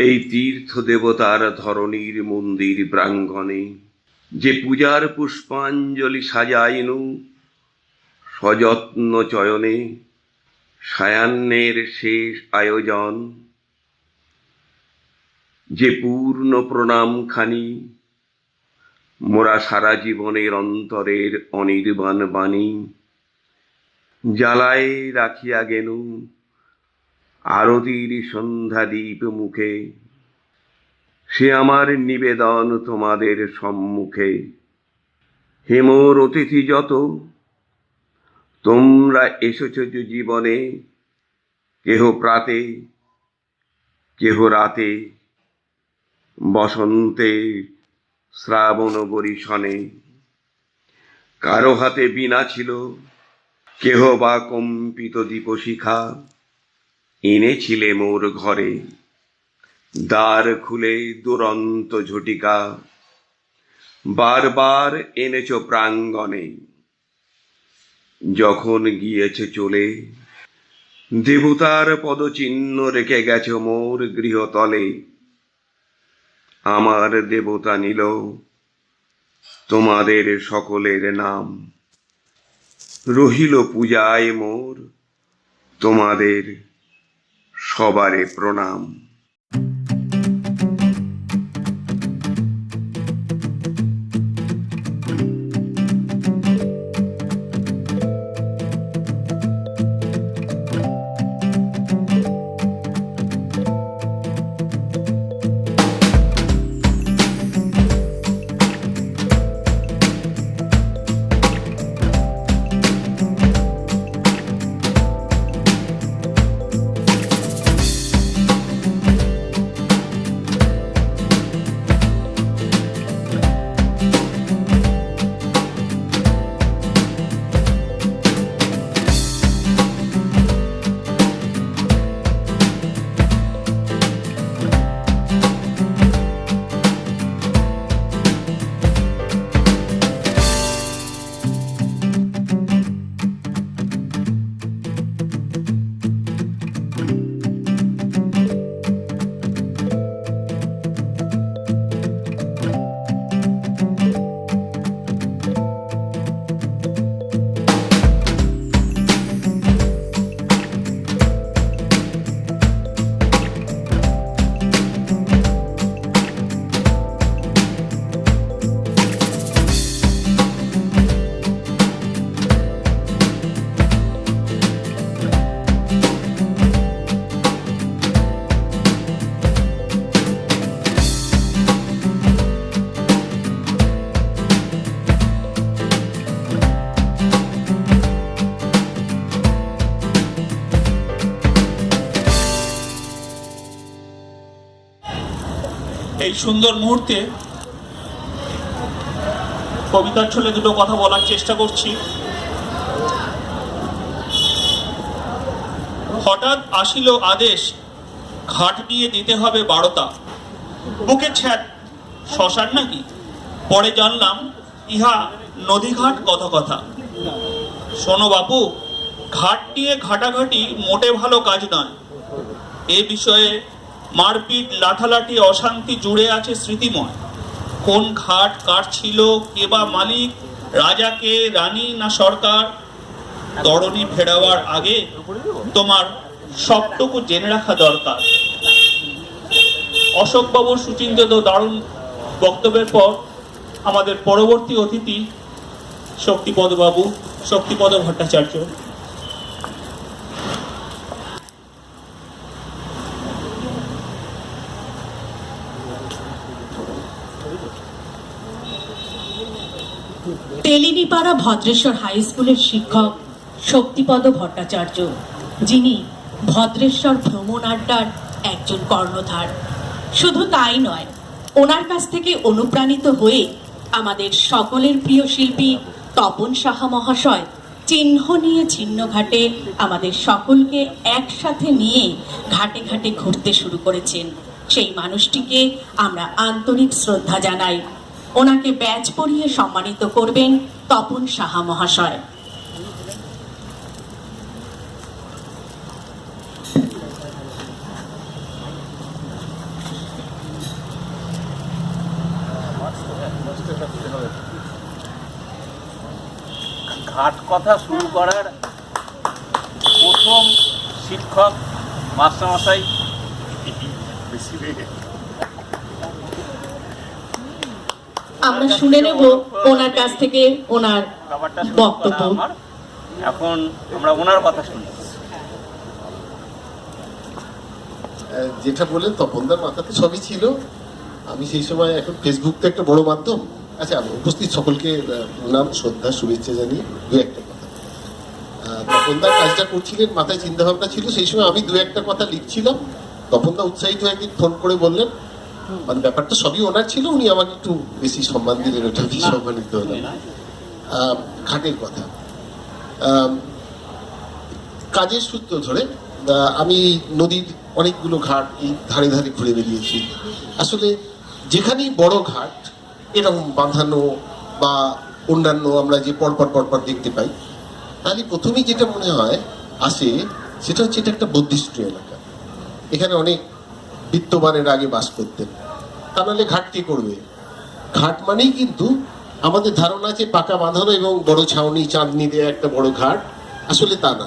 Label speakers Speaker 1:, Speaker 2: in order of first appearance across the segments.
Speaker 1: এই তীর্থ দেবতার ধরণীর মন্দির প্রাঙ্গণে যে পূজার পুষ্পাঞ্জলি সাজাইনু সযত্ন চয়নে, সায়াহ্নের শেষ আয়োজন, যে পূর্ণ প্রণামখানি মোরা সারা জীবনের অন্তরের অনির্বাণ বাণী জ্বালায় রাখিয়া গেনু আরতির সন্ধ্যা দ্বীপ মুখে, সে আমার নিবেদন তোমাদের সম্মুখে। হে মোর অতিথি যত, তোমরা এসেছ যে জীবনে, কেহ প্রাতে কেহ রাতে, বসন্তে শ্রাবণ বরিশনে। কারো হাতে বীণা ছিল, কেহ বা কম্পিত দীপশিখা এনেছিলে মোর ঘরে। দ্বার খুলে দুরন্ত ঝটিকা বারবার এনেছ প্রাঙ্গণে। যখন গিয়েছে চলে, দেবতার পদচিহ্ন রেখে গেছ মোর গৃহতলে। আমার দেবতা নিল তোমাদের সকলের নাম, রহিল পূজায় মোর তোমাদের সবারে প্রণাম।
Speaker 2: এই সুন্দর মুহূর্তে কবিতার ছলে দুটো কথা বলার চেষ্টা করছি। হঠাৎ আসিল আদেশ, ঘাট দিয়ে দিতে হবে 12টা। বুকে ছ্যাদ, শ্মশান নাকি? পরে জানলাম ইহা নদীঘাট কথা কথা। শোনো বাপু, ঘাট নিয়ে ঘাটাঘাটি মোটে ভালো কাজ নয়। এ বিষয়ে মারপিট, লাঠালাঠি, অশান্তি জুড়ে আছে স্মৃতিময়। কোন ঘাট কার ছিল, কে বা মালিক, রাজা কে, রানী না সরকার, তরণী ফেরাবার আগে তোমার সবটুকু জেনে রাখা দরকার। অশোকবাবুর সুচিন্তিত দারুণ বক্তব্যের পর আমাদের পরবর্তী অতিথি শক্তিপদ বাবু, শক্তিপদ ভট্টাচার্য।
Speaker 3: তেলিনিপাড়া ভদ্রেশ্বর হাই স্কুলের শিক্ষক শক্তিপদ ভট্টাচার্য, যিনি ভদ্রেশ্বর ভ্রমণ আড্ডার একজন কর্ণধার। শুধু তাই নয়, ওনার কাছ থেকে অনুপ্রাণিত হয়ে আমাদের সকলের প্রিয় শিল্পী তপন সাহা মহাশয় চিহ্ন নিয়ে চিহ্ন ঘাটে আমাদের সকলকে একসাথে নিয়ে ঘাটে ঘাটে ঘুরতে শুরু করেছেন। সেই মানুষটিকে আমরা আন্তরিক শ্রদ্ধা জানাই। ওনাকে ব্যাজ পরিয়ে সম্মানিত করবেন তপন সাহা মহাশয়।
Speaker 4: ঘাট কথা শুরু করার প্রথম শিক্ষক মাস্টারমশাই
Speaker 3: আমরা শুনে নেব ওনার কাছ থেকে ওনার
Speaker 4: ব্যাপারটা শুরু
Speaker 3: বক্তব্য।
Speaker 4: করা আমার। এখন আমরা ওনার কথা শুনি।
Speaker 5: যেটা বললেন তপনদার মাথাতে সবই ছিল। আমি সেই সময়, এখন ফেসবুক তো একটা বড় মাধ্যম। আচ্ছা, উপস্থিত সকলকে প্রণাম, শ্রদ্ধা, শুভেচ্ছা জানিয়ে দু একটা কথা। তপনদার কাজটা করছিলেন, মাথায় চিন্তা ভাবনা ছিল, সেই সময় আমি দু একটা কথা লিখছিলাম। তপনদা উৎসাহিত একদিন ফোন করে বললেন, মানে ব্যাপারটা সবই ওনার ছিল, উনি আমাকে একটু বেশি সম্মান দিলেন, ওটা আমি সম্মানিত হলাম। ঘাটের কথা, কাজের সূত্র ধরে আমি নদীর অনেকগুলো ঘাট এই ধারে ধারে ঘুরে বেরিয়েছি। আসলে যেখানেই বড় ঘাট এরকম বাঁধানো বা অন্যান্য আমরা যে পরপর পরপর দেখতে পাই, তাহলে প্রথমেই যেটা মনে হয় আসে সেটা হচ্ছে এটা একটা বর্ধিষ্ঠ এলাকা। এখানে অনেক বিত্তবানের আগে বাস করতেন, তা নাহলে ঘাট কে করবে? ঘাট মানেই কিন্তু আমাদের ধারণা আছে পাকা বাঁধানো এবং বড় ছাউনি চাঁদনি দেওয়া একটা বড় ঘাট, আসলে তা না।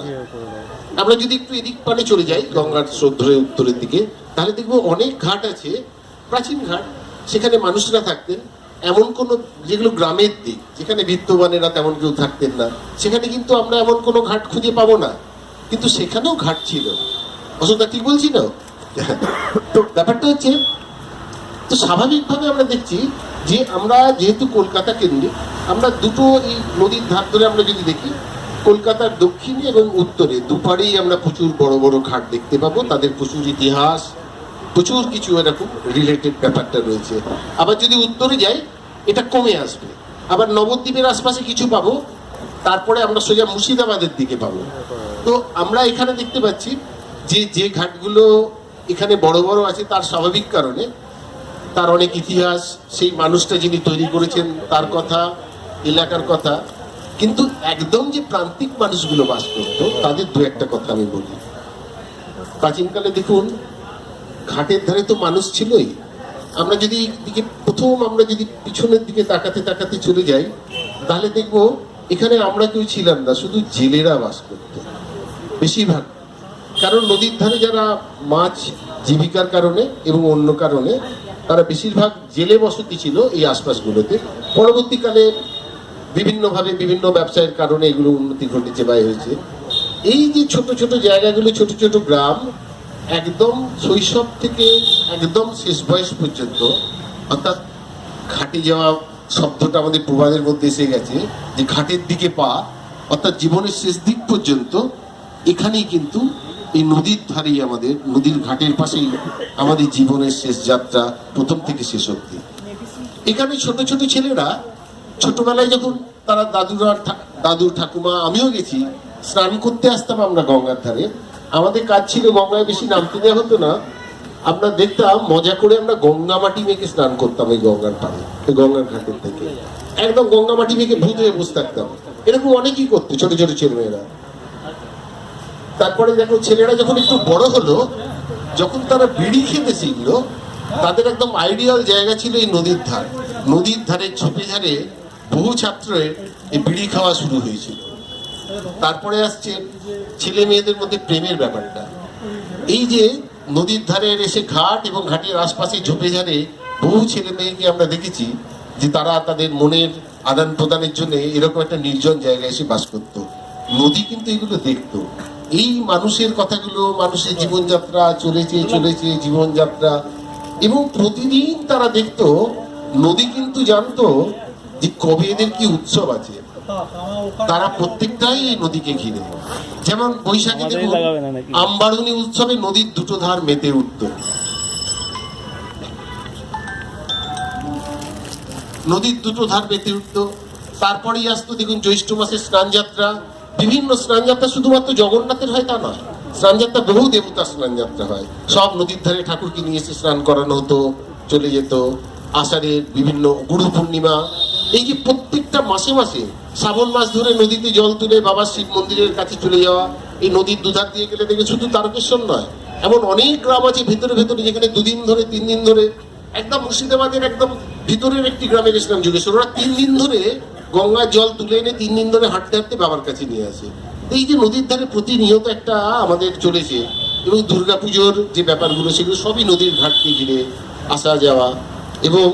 Speaker 5: আমরা যদি একটু এদিক পানে চলে যাই গঙ্গার স্রোত ধরে উত্তরের দিকে, তাহলে দেখবো অনেক ঘাট আছে, প্রাচীন ঘাট, সেখানে মানুষরা থাকতেন। এমন কোনো, যেগুলো গ্রামের দিক, যেখানে বিত্তবানেরা তেমন কেউ থাকতেন না, সেখানে কিন্তু আমরা এমন কোনো ঘাট খুঁজে পাবো না, কিন্তু সেখানেও ঘাট ছিল। অসুবিধা ঠিক বলছি না? তো ব্যাপারটা হচ্ছে, তো স্বাভাবিকভাবে আমরা দেখছি যে আমরা যেহেতু কলকাতা কেন্দ্রিক, আমরা দুটো এই নদীর ধার ধরে আমরা যদি দেখি, কলকাতার দক্ষিণে এবং উত্তরে দুপারেই আমরা প্রচুর বড় বড় ঘাট দেখতে পাবো। তাদের প্রচুর ইতিহাস, প্রচুর কিছু এরকম রিলেটেড ব্যাপারটা রয়েছে। আবার যদি উত্তরে যাই, এটা কমে আসবে। আবার নবদ্বীপের আশপাশে কিছু পাবো, তারপরে আমরা সোজা মুর্শিদাবাদের দিকে পাবো। তো আমরা এখানে দেখতে পাচ্ছি যে যে ঘাটগুলো এখানে বড় বড় আছে, তার স্বাভাবিক কারণে তার অনেক ইতিহাস, সেই মানুষটা যিনি তৈরি করেছেন তার কথা, এলাকার কথা। কিন্তু একদম যে প্রান্তিক মানুষগুলো বাস করতো, তাদের দু একটা কথা আমি বলি। প্রাচীনকালে দেখুন, ঘাটের ধারে তো মানুষ ছিলই। আমরা যদি দিকে প্রথম আমরা যদি পিছনের দিকে তাকাতে তাকাতে চলে যাই, তাহলে দেখবো এখানে আমরা কেউ ছিলাম না, শুধু জেলেরা বাস করতো বেশিরভাগ। কারণ নদীর ধারে যারা মাছ জীবিকার কারণে এবং অন্য কারণে, তারা বেশিরভাগ জেলে বসতি ছিল এই আশপাশগুলোতে। পরবর্তীকালে বিভিন্নভাবে বিভিন্ন ব্যবসায়ের কারণে এগুলো উন্নতি ঘটেছে বা হয়েছে। এই যে ছোট ছোট জায়গাগুলো, ছোট ছোট গ্রাম, একদম শৈশব থেকে একদম শেষ বয়স পর্যন্ত, অর্থাৎ ঘাটে যাওয়া শব্দটা আমাদের প্রবাদের মধ্যে এসে গেছে, যে ঘাটের দিকে পা, অর্থাৎ জীবনের শেষ দিক পর্যন্ত এখানেই কিন্তু এই নদীর ধারেই, আমাদের নদীর ঘাটের পাশেই আমাদের জীবনের শেষ যাত্রা, প্রথম থেকে শেষ অবধি। এখানে ছোট ছোট ছেলেরা ছোটবেলায় যখন তারা দাদু ঠাকুমা, আমিও গেছি, স্নান করতে আসতাম আমরা গঙ্গার ধারে। আমাদের কাজ ছিল গঙ্গায় বেশি নামতে দেওয়া হতো না, আমরা দেখতাম মজা করে আমরা গঙ্গা মাটি মেখে স্নান করতাম এই গঙ্গার পাড়ে, গঙ্গার ঘাটের থেকে একদম গঙ্গা মাটি মেখে ভূত হয়ে বসে থাকতাম। এরকম অনেকেই করতো ছোট ছোট ছেলেমেয়েরা। তারপরে দেখো ছেলেরা যখন একটু বড় হলো, যখন তারা বিড়ি খেতে শিখলো, তাদের একদম আইডিয়াল জায়গা ছিল এই নদীর ধার। নদীর ধারে ঝোপে ঝাড়ে বহু ছাত্রের এই বিড়ি খাওয়া শুরু হয়েছিল। তারপরে আসছে ছেলে মেয়েদের মধ্যে প্রেমের ব্যাপারটা। এই যে নদীর ধারে এসে ঘাট এবং ঘাটের আশপাশে ঝোপে ঝাড়ে বহু ছেলে মেয়েকে আমরা দেখেছি যে তারা তাদের মনের আদান প্রদানের জন্য এরকম একটা নির্জন জায়গায় এসে বাস করতো। নদী কিন্তু এগুলো দেখতো। এই মানুষের কথাগুলো, মানুষের জীবনযাত্রা, চলেছে চলেছে জীবনযাত্রা, এবং প্রতিদিন তারা দেখতো। নদী কিন্তু জানতো যে কবে এদের কি উৎসব আছে, তারা প্রত্যেকটাই এই নদীকে ঘিরে। যেমন বৈশাখী দেখুন, আমবাড়ুনি উৎসবে নদীর দুটো ধার মেতে উঠত, নদীর দুটো ধার মেতে উঠত। তারপরেই আসতো দেখুন জ্যৈষ্ঠ মাসের স্নানযাত্রা। বিভিন্ন স্নানযাত্রা শুধুমাত্র জগন্নাথের হয় তা নয়, স্নানযাত্রা বহু দেবতার স্নানযাত্রা হয়। সব নদীর ধারে ঠাকুরকে নিয়ে এসে স্নান করানো হতো, চলে যেত। আষাঢ়ের বিভিন্ন গুরু পূর্ণিমা, এই যে প্রত্যেকটা মাসে মাসে শ্রাবণ মাস ধরে নদীতে জল তুলে বাবার শিব মন্দিরের কাছে চলে যাওয়া। এই নদীর দুধার দিয়ে গেলে দেখে শুধু তারকেশ্বর নয়, এমন অনেক গ্রাম আছে ভেতরে ভেতরে, যেখানে 2 দিন ধরে 3 দিন ধরে, একদম মুর্শিদাবাদের একদম ভিতরের একটি গ্রামে গেছিলাম যোগেশ্বর, ওরা 3 দিন ধরে গঙ্গার জল তুলে এনে 3 দিন ধরে হাঁটতে হাঁটতে বাবার কাছে নিয়ে আসে। এই যে নদীর ধারে প্রতিনিয়ত একটা আমাদের চলেছে, এবং দুর্গাপুজোর যে ব্যাপারগুলো সেগুলো সবই নদীর ঘাটকে ঘিরে আসা যাওয়া, এবং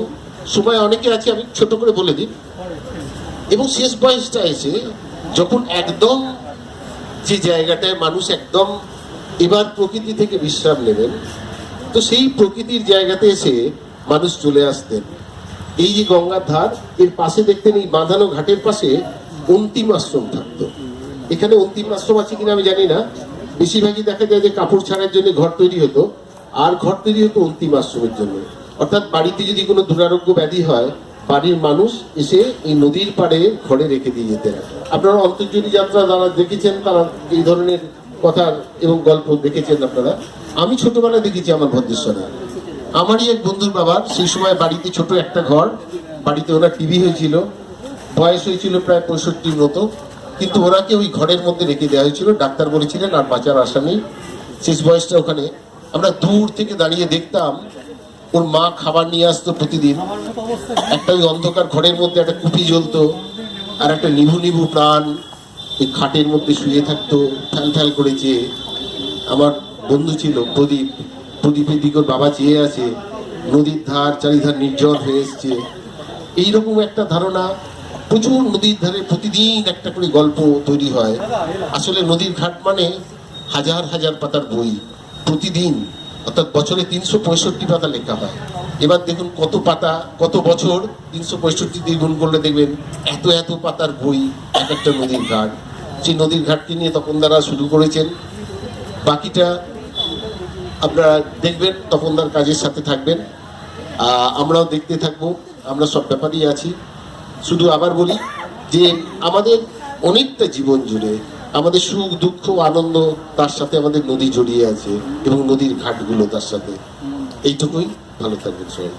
Speaker 5: সময় অনেকে আছে, আমি ছোট করে বলে দিই। এবং শেষ বয়সটা এসে যখন একদম যে জায়গাটায় মানুষ একদম এবার প্রকৃতি থেকে বিশ্রাম নেবেন, তো সেই প্রকৃতির জায়গাতে এসে মানুষ চলে আসতেন। এই যে গঙ্গার ধার, এর পাশে দেখতেন এই বাঁধানো ঘাটের পাশে অন্তিম আশ্রম থাকতো। এখানে অন্তিম আশ্রম আছে কিনা আমি জানি না, বেশিরভাগই দেখা যায় যে কাপড় ছাড়ার জন্য ঘর তৈরি হতো, আর ঘর তৈরি হতো অন্তিম আশ্রমের জন্য। অর্থাৎ বাড়িতে যদি কোনো দুরারোগ্য ব্যাধি হয়, বাড়ির মানুষ এসে এই নদীর পাড়ে ঘরে রেখে দিয়ে যেতেন। আপনারা অন্তর্জনী যাত্রা যারা দেখেছেন তারা এই ধরনের কথার এবং গল্প দেখেছেন আপনারা। আমি ছোটবেলায় দেখেছি আমার ভদ্রেশ্বরে। আমারই এক বন্ধুর বাবার সেই সময় বাড়িতে ছোট একটা ঘর, বাড়িতে ওনার টিভি হয়েছিল, বয়স হয়েছিল প্রায় 65 মতো, কিন্তু ওনাকে ওই ঘরের মধ্যে রেখে দেওয়া হয়েছিল। ডাক্তার বলেছিলেন আর বাঁচার আশা নেই। শেষ বয়সটা ওখানে আমরা দূর থেকে দাঁড়িয়ে দেখতাম, ওর মা খাবার নিয়ে আসতো প্রতিদিন। একটা ওই অন্ধকার ঘরের মধ্যে একটা কুপি জ্বলতো, আর একটা নিভু নিভু প্রাণ ওই খাটের মধ্যে শুয়ে থাকতো, ফ্যাল ফ্যাল করেছে। আমার বন্ধু ছিল প্রদীপ, প্রদীপের দিকে ওর বাবা চেয়ে আছে, নদীর ধার চারিধার নির্জন হয়ে এসছে। এইরকম একটা ধারণা, প্রচুর নদীর ধারে প্রতিদিন একটা করে গল্প তৈরি হয়। আসলে নদীর ঘাট মানে হাজার হাজার পাতার বই প্রতিদিন, অর্থাৎ বছরে 365 পাতা লেখা হয়। এবার দেখুন কত পাতা, কত বছর, 365 দিয়ে গুণ করলে দেখবেন এত এত পাতার বই এক একটা নদীর ঘাট। সেই নদীর ঘাটকে নিয়ে তপনদারা শুরু করেছেন। বাকিটা আপনারা দেখবেন, তপনদার কাজের সাথে থাকবেন, আমরাও দেখতে থাকবো, আমরা সব ব্যাপারেই আছি। শুধু আবার বলি যে আমাদের অনেকটা জীবন জুড়ে আমাদের সুখ দুঃখ আনন্দ তার সাথে আমাদের নদী জড়িয়ে আছে, এবং নদীর ঘাটগুলো তার সাথে। এইটুকুই, ভালো থাকবেন সবাই।